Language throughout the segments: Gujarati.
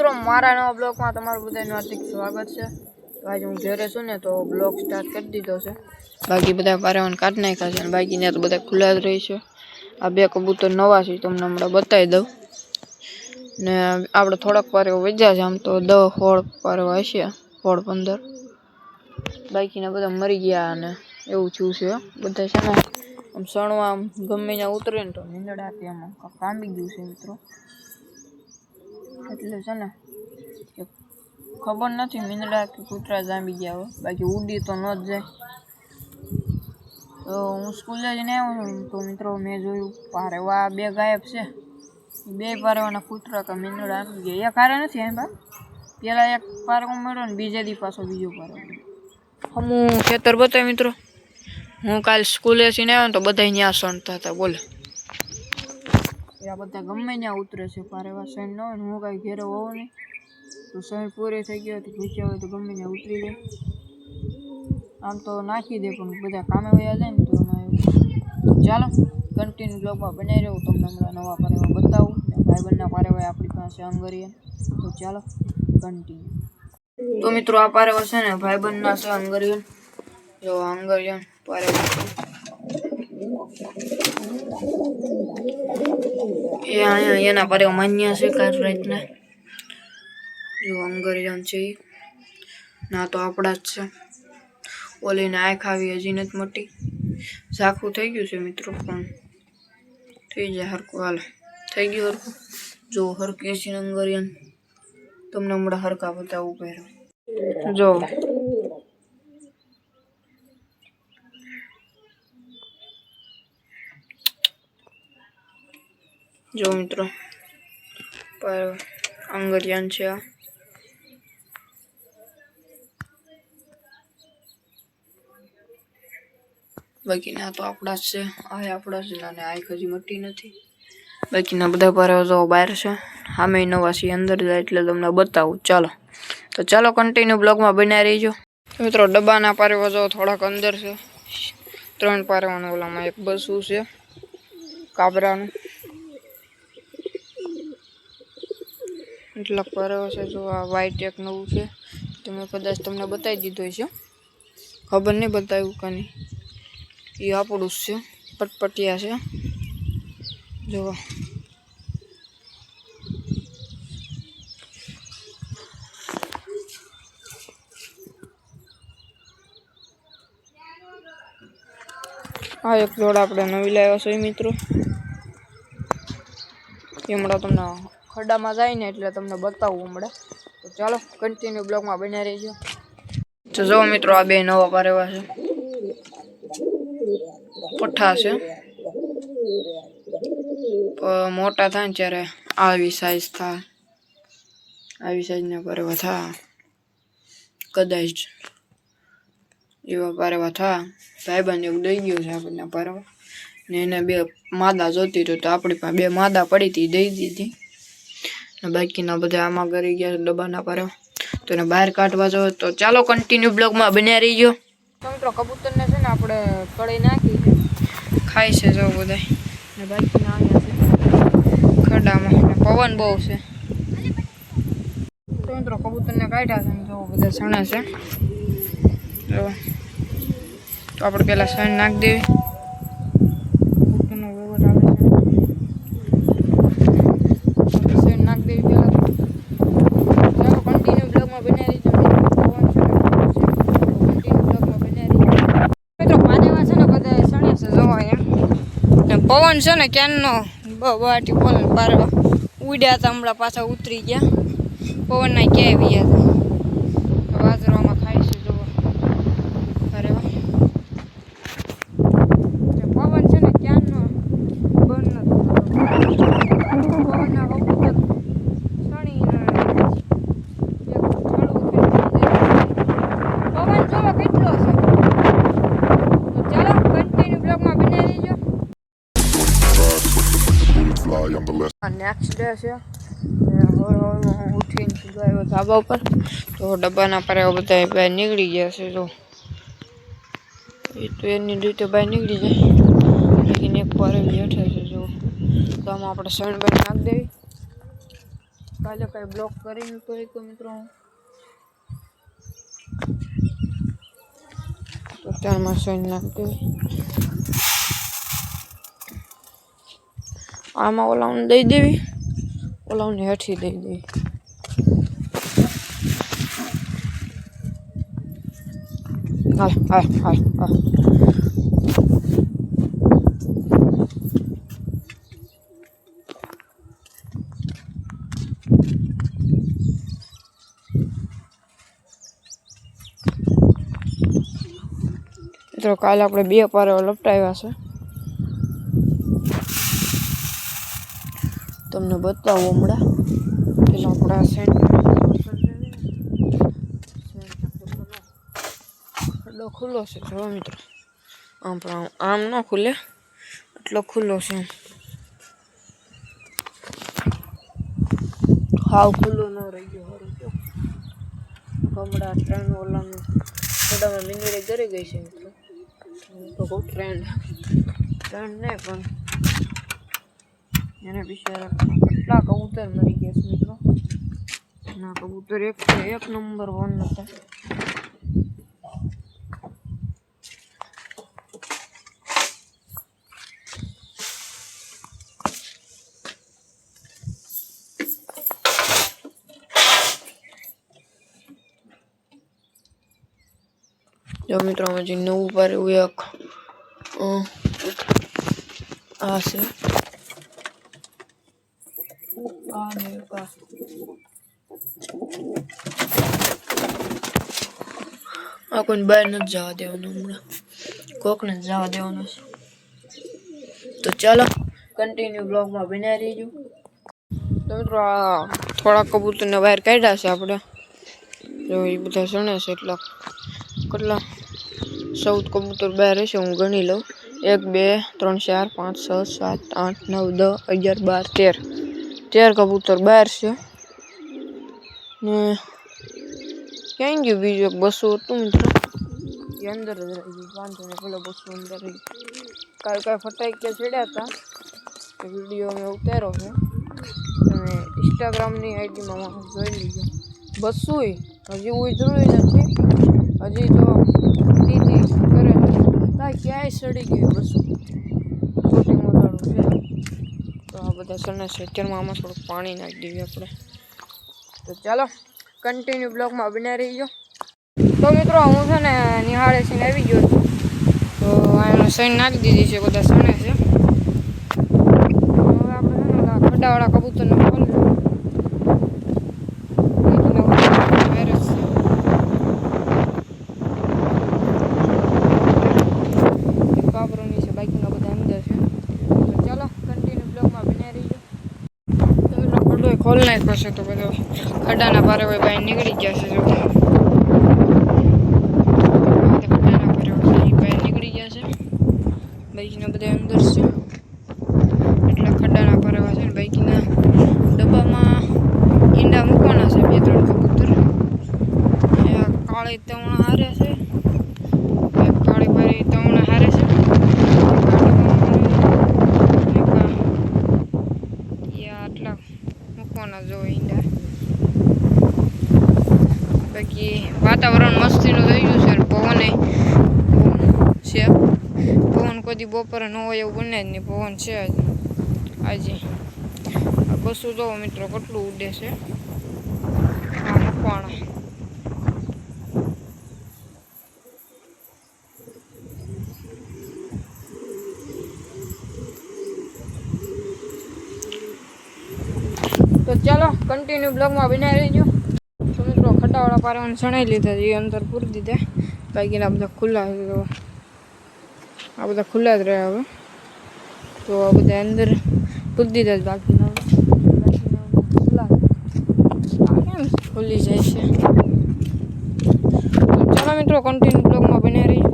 મિત્રો મારા નવા બ્લોગમાં તમારું બધાનું હાર્દિક સ્વાગત છે। તો આજે હું ઘરે છું ને તો બ્લોગ સ્ટાર્ટ કરી દીધો છે। બાકી બધા પારેવાન કાઢી નાખ્યા છે અને બાકીને તો બધા ખુલ્લા જ રહી છે। આ બે કબૂતર નવા છે તમને હમણાં બતાવી દઉં ને આપણે થોડાક પારેવા વેચ્યા છે, આમ તો 10-16 પારેવા હશે, 16-15 બાકીના બધા મરી ગયા અને એવું થયું છે। બધા છે ને આમ સણવા આમ ગમે ત્યાં ઉતરે ને તો નીંદડાથી આમ કાંબી ગયું છે મિત્રો, એટલે છે ને ખબર નથી મીંદડા કે કૂતરા જાંબી ગયા હોય, બાકી ઉડી તો ન જ જાય। તો હું સ્કૂલે જઈને આવ્યો છું તો મિત્રો મેં જોયું પારેવા બે ગાયબ છે, બે પારેવાના કૂતરા કે મીંદડા આંબી ગયા। એક હારે નથી આંબા, પેલા એક પારવો મળ્યો ને બીજા દી પાછો બીજો પારવો। હું ખેતર બતાવી મિત્રો, હું કાલ સ્કૂલે જઈને આવ્યો ને તો બધા ત્યાં સણતા હતા, બોલે આ બધા ગમે ત્યાં ઉતરે છે પારેવા, સણ ન હોય ને હું કાંઈ ઘેરે હોવું નહીં તો સણ પૂરી થઈ ગયો તો ભૂખ્યા હોય તો ગમે ત્યાં ઉતરી જાય, આમ તો નાખી દે પણ બધા કામે વયા જાય ને તો એમાં એવું। ચાલો કન્ટિન્યુ બ્લોગમાં બનાવી રહ્યો, તમને હમણાં નવા પારેવા બતાવું ને ભાઈબંધના પારેવા આપણી પાસે અંગરિયન, તો ચાલો કન્ટિન્યુ। તો મિત્રો આ પારેવા છે ને ભાઈબંધના છે અંગરિયન, જો અંગરિયન પારેવા એ અહીંયા એના પારેવા માન્ય છે કાલ રાતના, જો અંગરિયન છે ના તો આપણા જ છે। ઓલીને આંખ આવી હજી નથી મોટી, ઝાખું થઈ ગયું છે મિત્રો પણ થઈ જાય હરખું, હાલ થઈ ગયું હરખું। જો હરકી છે અંગરિયન, તમને હમણાં હરકા બતાવું પહેરો, જો મિત્રો અંગરિયન છે આ, બાકીના તો આપણા જ છે, આ આપણા જ અને આંખ હજી મોટી નથી। બાકીના બધા પારેવા જો બહાર છે, સામે નવા છે અંદર જાય એટલે તમને બતાવું। તો ચાલો કન્ટિન્યુ બ્લોગમાં બનાવી રહીજો। મિત્રો ડબ્બાના પારેવા જો થોડાક અંદર છે, 3 પારેવાના, ઓલામાં એક બસું છે કાબરાનું, એટલા પારેવા છે। જો આ વ્હાઈટ એક નવું છે, તમે કદાચ તમને બતાવી દીધો છે, ખબર નહીં બતાવ્યું કે નહીં, એ આપણું જ છે, પટપટિયા છે જો। આ એક જોડ આપણે નવી લાવ્યા છે મિત્રો, હમણાં તમને ખડામાં જાય ને એટલે તમને બતાવું હમણાં। તો ચાલો કન્ટિન્યુ બ્લોગમાં બન્યા રહેજો। તો જો મિત્રો આ બે નવા પારેવા છે, પઠ્ઠા છે, મોટા થાય ને ત્યારે આવી સાઈઝ થાય, આવી સાઈઝના પારેવા થા, કદાચ એવા પારેવા થા। ભાઈબંધ એવું દઈ ગયો છે આપણને પારેવા ને, એને બે માદા જોતી તો આપણી પાસે બે માદા પડી હતી દઈ દીધી ને, બાકીના બધા આમાં કરી ગયા ડબ્બાના પારેવા, તો એને બહાર કાઢવા જાવ। તો ચાલો કન્ટિન્યુ બ્લોગમાં બન્યા રહીજો। તો મિત્રો કબૂતરને છે ને આપણે કળી નાખી છે, ખાય છે જો બધા ને, બાકીના અહીંયા છે ખડામાં, પવન બહુ છે। તો મિત્રો કબૂતરને કાઢ્યા છે ને જો બધા સણે છે, જો તો આપણે પેલા સણ નાખી દેવી, કબૂતરનો વહીવટ આવે છે, સણ નાખી દેવી પેલા। ચાલો કન્ટિન્યુ બ્લોગમાં બનાવી રહીજો મિત્રો, પારેવા છે ને બધા સણે છે જો અહીંયા, પવન છે ને ક્યાંનો બાટી બોલે, પારેવા ઉડ્યા હતા હમણાં પાછા ઉતરી ગયા, પવનના ક્યાંય વ્યા હતા, વાજરામાં ખાય છે જો પારેવા, પવન છે ને ક્યાંનો બંધ નથી, પવનના કબૂતર સણી પવન જોવો કેટલો છે। તો ચાલો કન્ટિન્યુ બ્લોગમાં બનાવી દેજો। નેક્સ્ટ ડે છે, હું ઉઠીને સીધો આવ્યો ધાબા ઉપર, તો ડબ્બાના પારેવા બધા બહાર નીકળી ગયા છે જો, એ તો એની રીતે બહાર નીકળી જાય, લેકિન એક પારેવી હેઠે છે જો। તો આમાં આપણે સણ નાખી દેવી, કાલે કઈ બ્લોક કરીને તો મિત્રો તો ચારમાં સોઈ નાખી આમાં ઓલાને દઈ દેવી ઓલાને હેઠી દઈ દેવી હાલ હાલ હાલ હાલ મિત્રો કાલે આપણે 2 પારેવા લપટાવ્યા છે તમને બતાવું હમણાં પેલા આપણા સેન્ટ ખુલ્લો છે જો મિત્રો આમ ન ખુલે એટલો ખુલ્લો છે હાવ ખુલ્લો ન રહી ગયો સારું કયો હમણાં ટ્રેન ઓલાનું થોડામાં મીંદડી ગરી ગઈ છે મિત્રો તો બહુ ટ્રેન ને પણ એને બિચારા કેટલા કબૂતર મરી ગયા છે મિત્રો ના કબૂતર એક નંબર 1 હતા જો મિત્રો અમે જે નવું પારેલું એક આ છે આ કોઈને બહાર નથી જવા દેવાનું હમણાં કોકને જ જવા દેવાનું છે તો ચાલો કન્ટિન્યુ બ્લોગમાં બન્યા રહીજો તો મિત્રો આ થોડા કબૂતરને બહાર કાઢ્યા છે આપણે જો એ બધા સણે છે એટલા કેટલા 14 કબૂતર બહાર હશે હું ગણી લઉં 1 2 3 4 5 6 7 8 9 10 11 12 13 કબૂતર બહાર છે ને ક્યાં ગયું બીજું એક બસો હતું મિત્રો એ અંદર જ રહી ગયું વાંધો ને પેલો બસો અંદર રહી કાંઈ ફટાઈ કે ચડ્યા હતા એ વિડીયો મેં ઉતાર્યો છે તમે ઇન્સ્ટાગ્રામની આઈડીમાં જોઈ લીધો બસું હજી ઉતર્યું નથી હજી તો દીદી કરે કાંઈ ક્યાંય સડી ગયું બસું શૂટિંગમાં થોડું છે તો આ બધા સને છે અત્યારમાં આમાં થોડુંક પાણી નાખી દઈએ આપણે તો ચાલો કન્ટિન્યુ બ્લોગમાં બન્યા રહીજો તો મિત્રો હું છે ને નિહાળે સિંહ આવી ગયો છું તો અહીંયા સૈન નાખી દીધી છે બધા સણે છે હવે આપણે છે ને ખડાવાળા કબૂતરને ખોલી બાબરોની છે બાઈકના બધા અંદર છે તો ચાલો કન્ટિન્યુ બ્લોગમાં બન્યા રહીજો તો મિત્રો ખડો ખોલ નાખ્યો છે તો બધો ખડાના પારે હોય બહાર નીકળી ગયા છે જો બાઈકના બધા અંદર છે એટલે ખડાના ભરવા છે ને બાઈકના ડબ્બામાં ઈંડા મૂકવાના છે 2-3 કબૂતર કાળી તવણા હારે છે એક કાળી પારી તવણા હારે છે આટલા મૂકવાના જો ઈંડા બાકી વાતાવરણ મસ્તીનું થઈ ગયું છે પવન છે પવન કોઈ બપોરે ન હોય એવું બને જ નહીં પવન છે આજે આ બસું જો મિત્રો કેટલું ઉડે છે આ મકવાણા તો ચાલો કન્ટિન્યુ બ્લોગમાં બન્યા રહીજો તો મિત્રો ખટાવાળા પારવાને સણાઈ લીધા એ અંદર પૂરી દીધા બાકીના બધા ખુલ્લા આ બધા ખુલ્લા જ રહ્યા હવે તો આ બધા અંદર પૂરી દીધા જ બાકીના ખુલ્લા કેમ ખુલ્લી જાય છે તો ચાલો મિત્રો કન્ટિન્યુ બ્લોગમાં બન્યા રહીજો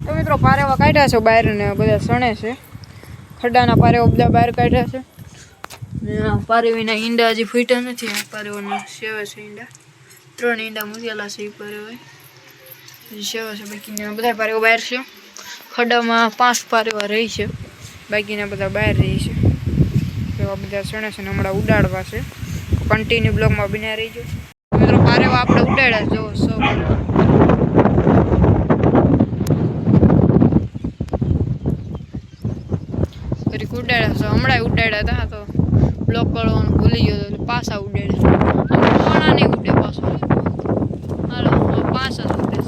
તો મિત્રો પારેવા કાઢ્યા છે બહાર ને બધા સણે છે ખડાના પારેવા બધા બહાર કાઢ્યા છે ને પારેવીના ઈંડા હજી ફૂટ્યા નથી પારેવાના સેવે છે ઈંડા 3 ઈંડા મૂકેલા છે એ પારેવા સેવે છે બાકીના બધા પારેવા બહાર છે ખડામાં 5 પારેવા રહી છે બાકીના બધા બહાર રહી છે એવા બધા સણે છે ને હમણાં ઉડાડવા છે કન્ટિન્યુ બ્લોગમાં બન્યા રહીજો મિત્રો. પારેવા આપણે ઉડાડ્યા જો સો ઉડાડ્યા છે. હમણાં ઉડાડ્યા હતા તો બ્લોક કરવાનું ભૂલી ગયો એટલે પાછા ઉડાડ્યા. કોણા નહીં ઉડે પાછો. હાલો પાછા ઉડે.